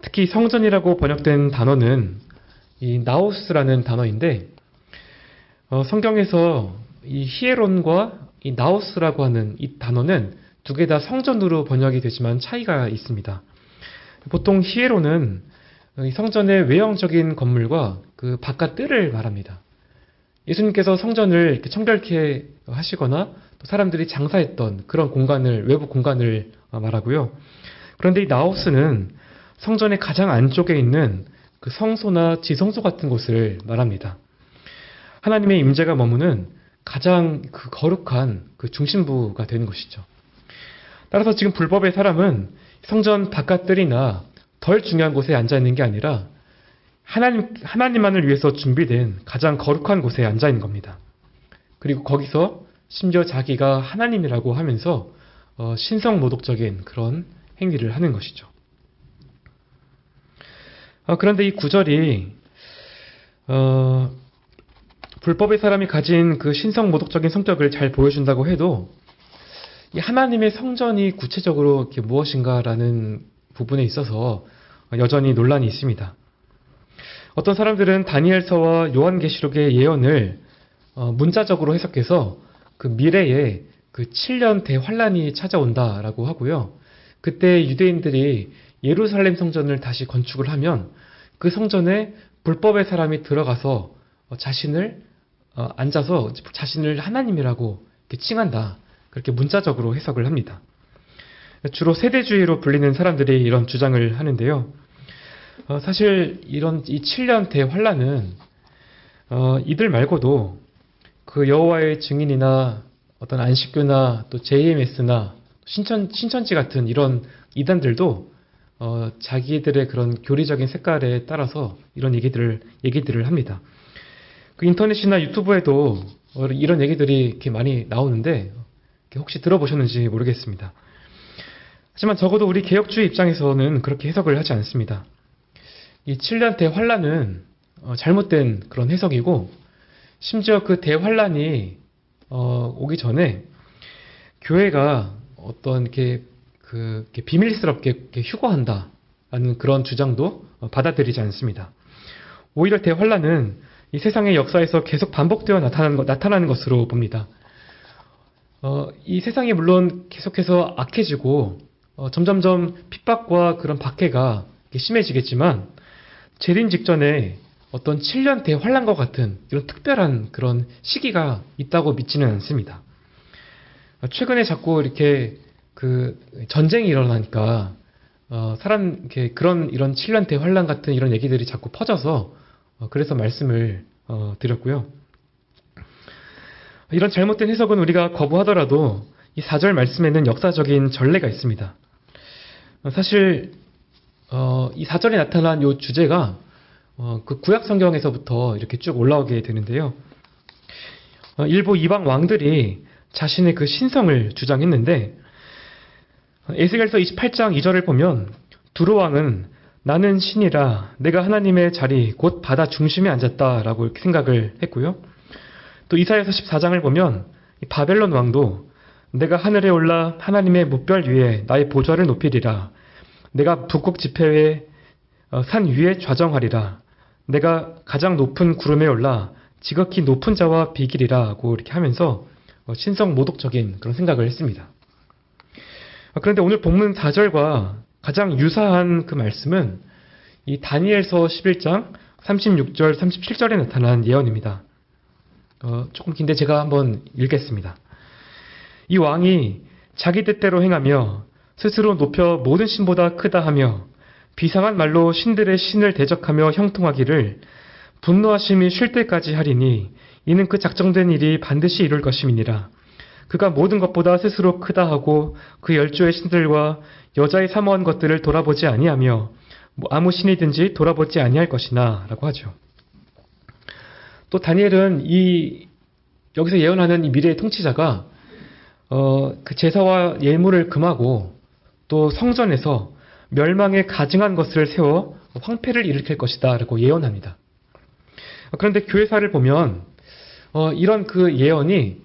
Speaker 1: 특히 성전이라고 번역된 단어는 이 나오스라는 단어인데 성경에서 이 히에론과 이 나오스라고 하는 이 단어는 두 개 다 성전으로 번역이 되지만 차이가 있습니다. 보통 히에론은 성전의 외형적인 건물과 그 바깥 뜰을 말합니다. 예수님께서 성전을 이렇게 청결케 하시거나 또 사람들이 장사했던 그런 공간을, 외부 공간을 말하고요. 그런데 이 나오스는 성전의 가장 안쪽에 있는 그 성소나 지성소 같은 곳을 말합니다. 하나님의 임재가 머무는 가장 그 거룩한 그 중심부가 되는 것이죠. 따라서 지금 불법의 사람은 성전 바깥들이나 덜 중요한 곳에 앉아 있는 게 아니라 하나님만을 위해서 준비된 가장 거룩한 곳에 앉아 있는 겁니다. 그리고 거기서 심지어 자기가 하나님이라고 하면서 신성모독적인 그런 행위를 하는 것이죠. 그런데 이 구절이 불법의 사람이 가진 그 신성모독적인 성격을 잘 보여준다고 해도 이 하나님의 성전이 구체적으로 무엇인가라는 부분에 있어서 여전히 논란이 있습니다. 어떤 사람들은 다니엘서와 요한계시록의 예언을 문자적으로 해석해서 그 미래에 그 7년 대환란이 찾아온다라고 하고요. 그때 유대인들이 예루살렘 성전을 다시 건축을 하면 그 성전에 불법의 사람이 들어가서 자신을 앉아서 자신을 하나님이라고 이렇게 칭한다. 그렇게 문자적으로 해석을 합니다. 주로 세대주의로 불리는 사람들이 이런 주장을 하는데요. 사실 이 7년 대환란은 이들 말고도 그 여호와의 증인이나 어떤 안식교나 또 JMS나 신천지 같은 이런 이단들도 자기들의 그런 교리적인 색깔에 따라서 이런 얘기들을 합니다. 그 인터넷이나 유튜브에도 이런 얘기들이 이렇게 많이 나오는데 혹시 들어보셨는지 모르겠습니다. 하지만 적어도 우리 개혁주의 입장에서는 그렇게 해석을 하지 않습니다. 이 7년 대환란은 잘못된 그런 해석이고 심지어 그 대환란이 오기 전에 교회가 어떤 이렇게 비밀스럽게 이렇게 휴거한다라는 그런 주장도 받아들이지 않습니다. 오히려 대환란은 이 세상의 역사에서 계속 반복되어 나타나는 것으로 봅니다. 이 세상이 물론 계속해서 악해지고 점점점 핍박과 그런 박해가 심해지겠지만 재림 직전에 어떤 7년 대환란과 같은 이런 특별한 그런 시기가 있다고 믿지는 않습니다. 최근에 자꾸 이렇게 그 전쟁이 일어나니까 이런 7년 대환란 같은 이런 얘기들이 자꾸 퍼져서 그래서 말씀을 드렸고요. 이런 잘못된 해석은 우리가 거부하더라도 이 4절 말씀에는 역사적인 전례가 있습니다. 사실 이 4절에 나타난 이 주제가 그 구약 성경에서부터 이렇게 쭉 올라오게 되는데요. 일부 이방 왕들이 자신의 그 신성을 주장했는데 에스겔서 28장 2절을 보면 두루 왕은 나는 신이라 내가 하나님의 자리 곧 바다 중심에 앉았다라고 이렇게 생각을 했고요. 또 이사야서 14장을 보면 바벨론 왕도 내가 하늘에 올라 하나님의 뭇별 위에 나의 보좌를 높이리라. 내가 북극 지폐의 산 위에 좌정하리라. 내가 가장 높은 구름에 올라 지극히 높은 자와 비기리라 하고 이렇게 하면서 신성 모독적인 그런 생각을 했습니다. 그런데 오늘 본문 4절과 가장 유사한 그 말씀은 이 다니엘서 11장 36절, 37절에 나타난 예언입니다. 조금 긴데 제가 한번 읽겠습니다. 이 왕이 자기 뜻대로 행하며 스스로 높여 모든 신보다 크다 하며 비상한 말로 신들의 신을 대적하며 형통하기를 분노하심이 쉴 때까지 하리니 이는 그 작정된 일이 반드시 이룰 것임이니라. 그가 모든 것보다 스스로 크다 하고 그 열조의 신들과 여자의 사모한 것들을 돌아보지 아니하며 아무 신이든지 돌아보지 아니할 것이나 라고 하죠. 또 다니엘은 여기서 예언하는 이 미래의 통치자가 그 제사와 예물을 금하고 또 성전에서 멸망에 가증한 것을 세워 황폐를 일으킬 것이다 라고 예언합니다. 그런데 교회사를 보면 이런 그 예언이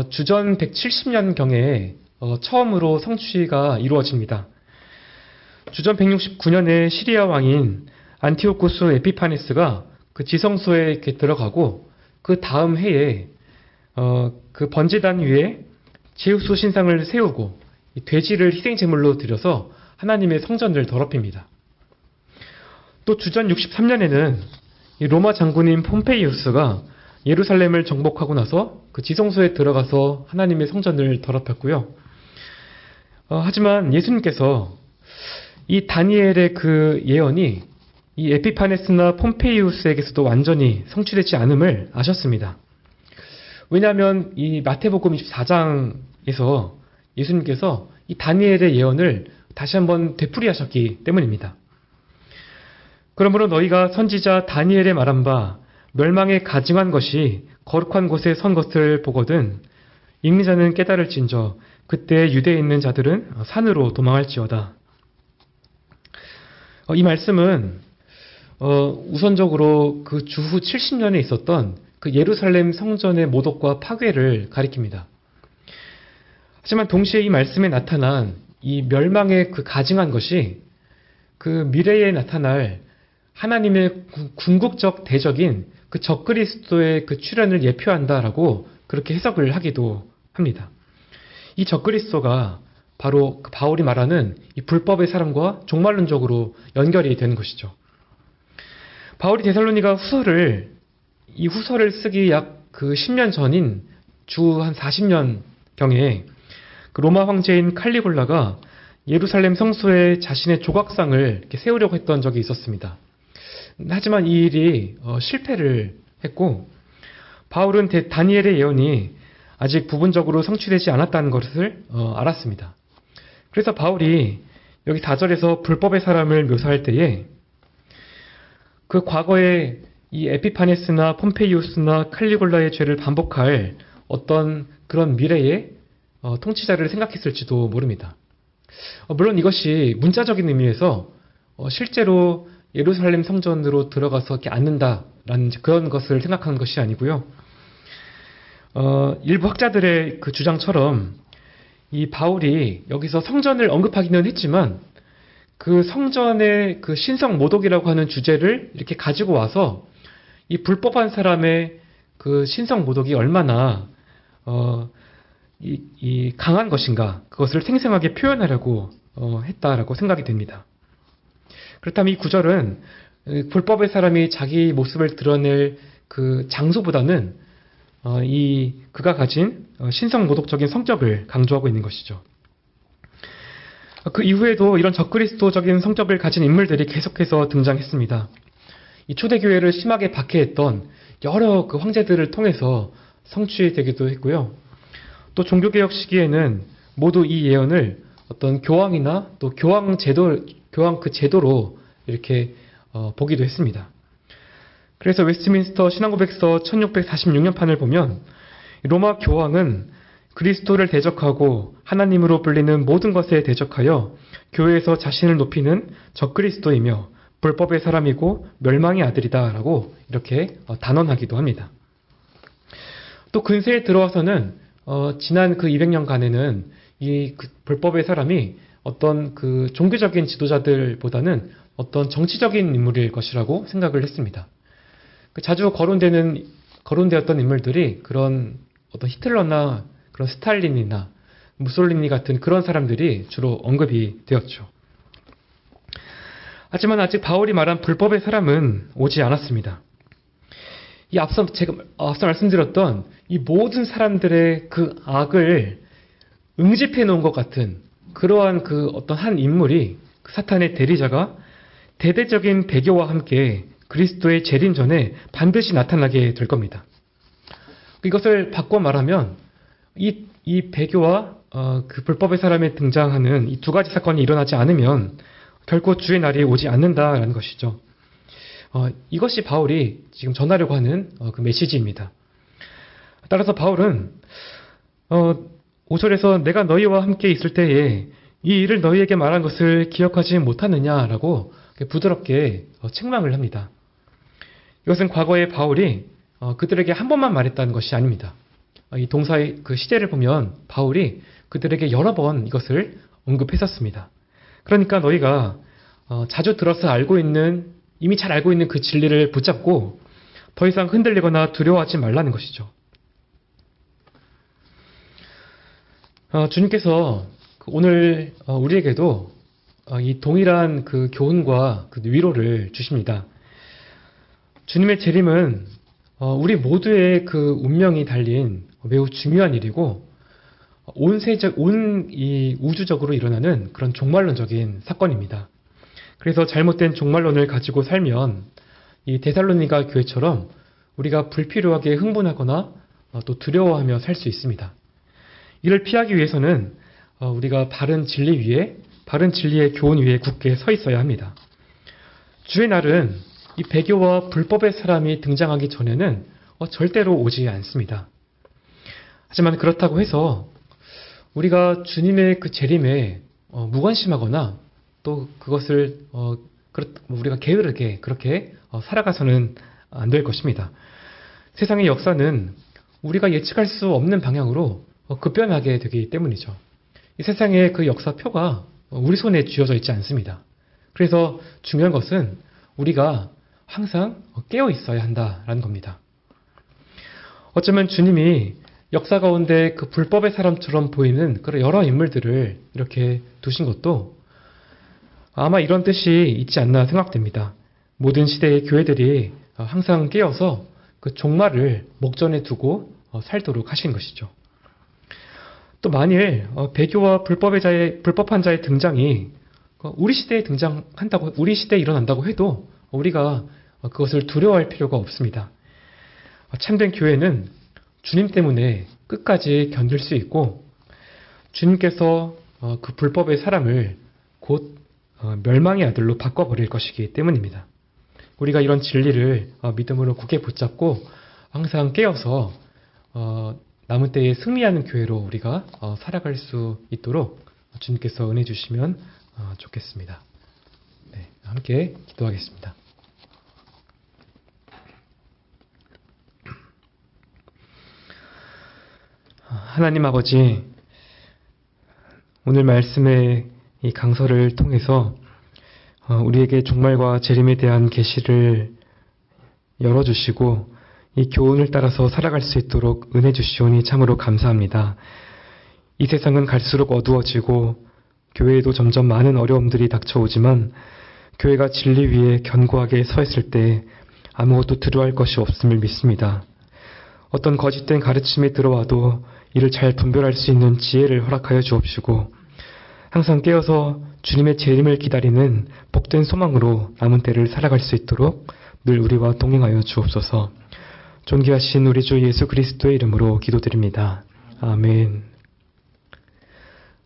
Speaker 1: 주전 170년경에 처음으로 성취가 이루어집니다. 주전 169년에 시리아 왕인 안티오쿠스 에피파네스가 그 지성소에 이렇게 들어가고 그 다음 해에 그 번제단 위에 제우스 신상을 세우고 돼지를 희생제물로 드려서 하나님의 성전을 더럽힙니다. 또 주전 63년에는 로마 장군인 폼페이우스가 예루살렘을 정복하고 나서 그 지성소에 들어가서 하나님의 성전을 더럽혔고요. 하지만 예수님께서 이 다니엘의 그 예언이 이 에피파네스나 폼페이우스에게서도 완전히 성취되지 않음을 아셨습니다. 왜냐하면 이 마태복음 24장에서 예수님께서 이 다니엘의 예언을 다시 한번 되풀이하셨기 때문입니다. 그러므로 너희가 선지자 다니엘의 말한 바 멸망에 가증한 것이 거룩한 곳에 선 것을 보거든 읽는 자는 깨달을진저 그때 유대에 있는 자들은 산으로 도망할지어다. 이 말씀은 우선적으로 그 주후 70년에 있었던 그 예루살렘 성전의 모독과 파괴를 가리킵니다. 하지만 동시에 이 말씀에 나타난 이 멸망에 그 가증한 것이 그 미래에 나타날 하나님의 궁극적 대적인 그 적그리스도의 그 출현을 예표한다라고 그렇게 해석을 하기도 합니다. 이 적그리스도가 바로 그 바울이 말하는 이 불법의 사람과 종말론적으로 연결이 되는 것이죠. 바울이 데살로니가 후서를 쓰기 약 그 10년 전인 주 한 40년 경에 그 로마 황제인 칼리굴라가 예루살렘 성소에 자신의 조각상을 이렇게 세우려고 했던 적이 있었습니다. 하지만 이 일이 실패를 했고 바울은 다니엘의 예언이 아직 부분적으로 성취되지 않았다는 것을 알았습니다. 그래서 바울이 여기 4절에서 불법의 사람을 묘사할 때에 그 과거에 이 에피파네스나 폼페이우스나 칼리굴라의 죄를 반복할 어떤 그런 미래의 통치자를 생각했을지도 모릅니다. 물론 이것이 문자적인 의미에서 실제로 예루살렘 성전으로 들어가서 이렇게 앉는다라는 그런 것을 생각하는 것이 아니고요. 일부 학자들의 그 주장처럼 이 바울이 여기서 성전을 언급하기는 했지만 그 성전의 그 신성 모독이라고 하는 주제를 이렇게 가지고 와서 이 불법한 사람의 그 신성 모독이 얼마나 이 강한 것인가 그것을 생생하게 표현하려고 했다라고 생각이 됩니다. 그렇다면 이 구절은 불법의 사람이 자기 모습을 드러낼 그 장소보다는 그가 가진 신성 모독적인 성격을 강조하고 있는 것이죠. 그 이후에도 이런 적그리스도적인 성격을 가진 인물들이 계속해서 등장했습니다. 이 초대교회를 심하게 박해했던 여러 그 황제들을 통해서 성취되기도 했고요. 또 종교개혁 시기에는 모두 이 예언을 어떤 교황이나 또 교황 그 제도로 이렇게 보기도 했습니다. 그래서 웨스트민스터 신앙고백서 1646년판을 보면 로마 교황은 그리스도를 대적하고 하나님으로 불리는 모든 것에 대적하여 교회에서 자신을 높이는 적그리스도이며 불법의 사람이고 멸망의 아들이다 라고 이렇게 단언하기도 합니다. 또 근세에 들어와서는 지난 그 200년간에는 그 불법의 사람이 어떤 그 종교적인 지도자들보다는 어떤 정치적인 인물일 것이라고 생각을 했습니다. 자주 거론되었던 인물들이 그런 어떤 히틀러나 그런 스탈린이나 무솔리니 같은 그런 사람들이 주로 언급이 되었죠. 하지만 아직 바울이 말한 불법의 사람은 오지 않았습니다. 이 앞서 말씀드렸던 이 모든 사람들의 그 악을 응집해 놓은 것 같은 그러한 그 어떤 한 인물이 그 사탄의 대리자가 대대적인 배교와 함께 그리스도의 재림 전에 반드시 나타나게 될 겁니다. 이것을 바꿔 말하면 이 배교와 그 불법의 사람에 등장하는 이 두 가지 사건이 일어나지 않으면 결코 주의 날이 오지 않는다라는 것이죠. 이것이 바울이 지금 전하려고 하는 그 메시지입니다. 따라서 바울은 5절에서 내가 너희와 함께 있을 때에 이 일을 너희에게 말한 것을 기억하지 못하느냐라고 부드럽게 책망을 합니다. 이것은 과거에 바울이 그들에게 한 번만 말했다는 것이 아닙니다. 이 동사의 그 시제를 보면 바울이 그들에게 여러 번 이것을 언급했었습니다. 그러니까 너희가 자주 들어서 이미 잘 알고 있는 그 진리를 붙잡고 더 이상 흔들리거나 두려워하지 말라는 것이죠. 주님께서 오늘 우리에게도 이 동일한 그 교훈과 그 위로를 주십니다. 주님의 재림은 우리 모두의 그 운명이 달린 매우 중요한 일이고 이 우주적으로 일어나는 그런 종말론적인 사건입니다. 그래서 잘못된 종말론을 가지고 살면 이 데살로니가 교회처럼 우리가 불필요하게 흥분하거나 또 두려워하며 살 수 있습니다. 이를 피하기 위해서는 우리가 바른 진리의 교훈 위에 굳게 서 있어야 합니다. 주의 날은 이 배교와 불법의 사람이 등장하기 전에는 절대로 오지 않습니다. 하지만 그렇다고 해서 우리가 주님의 그 재림에 무관심하거나 또 그것을 우리가 게으르게 그렇게 살아가서는 안 될 것입니다. 세상의 역사는 우리가 예측할 수 없는 방향으로 급변하게 되기 때문이죠. 이 세상의 그 역사표가 우리 손에 쥐어져 있지 않습니다. 그래서 중요한 것은 우리가 항상 깨어 있어야 한다라는 겁니다. 어쩌면 주님이 역사 가운데 그 불법의 사람처럼 보이는 그런 여러 인물들을 이렇게 두신 것도 아마 이런 뜻이 있지 않나 생각됩니다. 모든 시대의 교회들이 항상 깨어서 그 종말을 목전에 두고 살도록 하신 것이죠. 또 만일 배교와 불법한 자의 등장이 우리 시대에 일어난다고 해도 우리가 그것을 두려워할 필요가 없습니다. 참된 교회는 주님 때문에 끝까지 견딜 수 있고 주님께서 그 불법의 사람을 곧 멸망의 아들로 바꿔버릴 것이기 때문입니다. 우리가 이런 진리를 믿음으로 굳게 붙잡고 항상 깨어서 남은 때에 승리하는 교회로 우리가 살아갈 수 있도록 주님께서 은혜 주시면 좋겠습니다. 네, 함께 기도하겠습니다. 하나님 아버지, 오늘 말씀의 이 강서를 통해서 우리에게 종말과 재림에 대한 계시를 열어주시고 이 교훈을 따라서 살아갈 수 있도록 은혜 주시오니 참으로 감사합니다. 이 세상은 갈수록 어두워지고 교회에도 점점 많은 어려움들이 닥쳐오지만 교회가 진리 위에 견고하게 서 있을 때 아무것도 두려워할 것이 없음을 믿습니다. 어떤 거짓된 가르침이 들어와도 이를 잘 분별할 수 있는 지혜를 허락하여 주옵시고 항상 깨어서 주님의 재림을 기다리는 복된 소망으로 남은 때를 살아갈 수 있도록 늘 우리와 동행하여 주옵소서. 존귀하신 우리 주 예수 그리스도의 이름으로 기도드립니다. 아멘.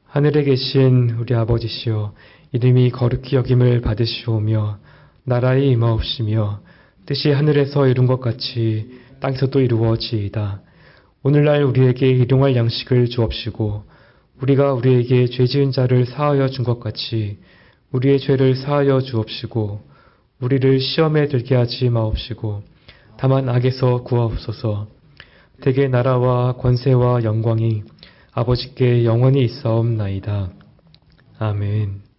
Speaker 1: 하늘에 계신 우리 아버지시여, 이름이 거룩히 여김을 받으시오며 나라의 임하옵시며 뜻이 하늘에서 이룬 것 같이 땅에서도 이루어지이다. 오늘날 우리에게 일용할 양식을 주옵시고 우리가 우리에게 죄 지은 자를 사하여 준 것 같이 우리의 죄를 사하여 주옵시고 우리를 시험에 들게 하지 마옵시고 다만 악에서 구하옵소서. 대개 나라와 권세와 영광이 아버지께 영원히 있사옵나이다. 아멘.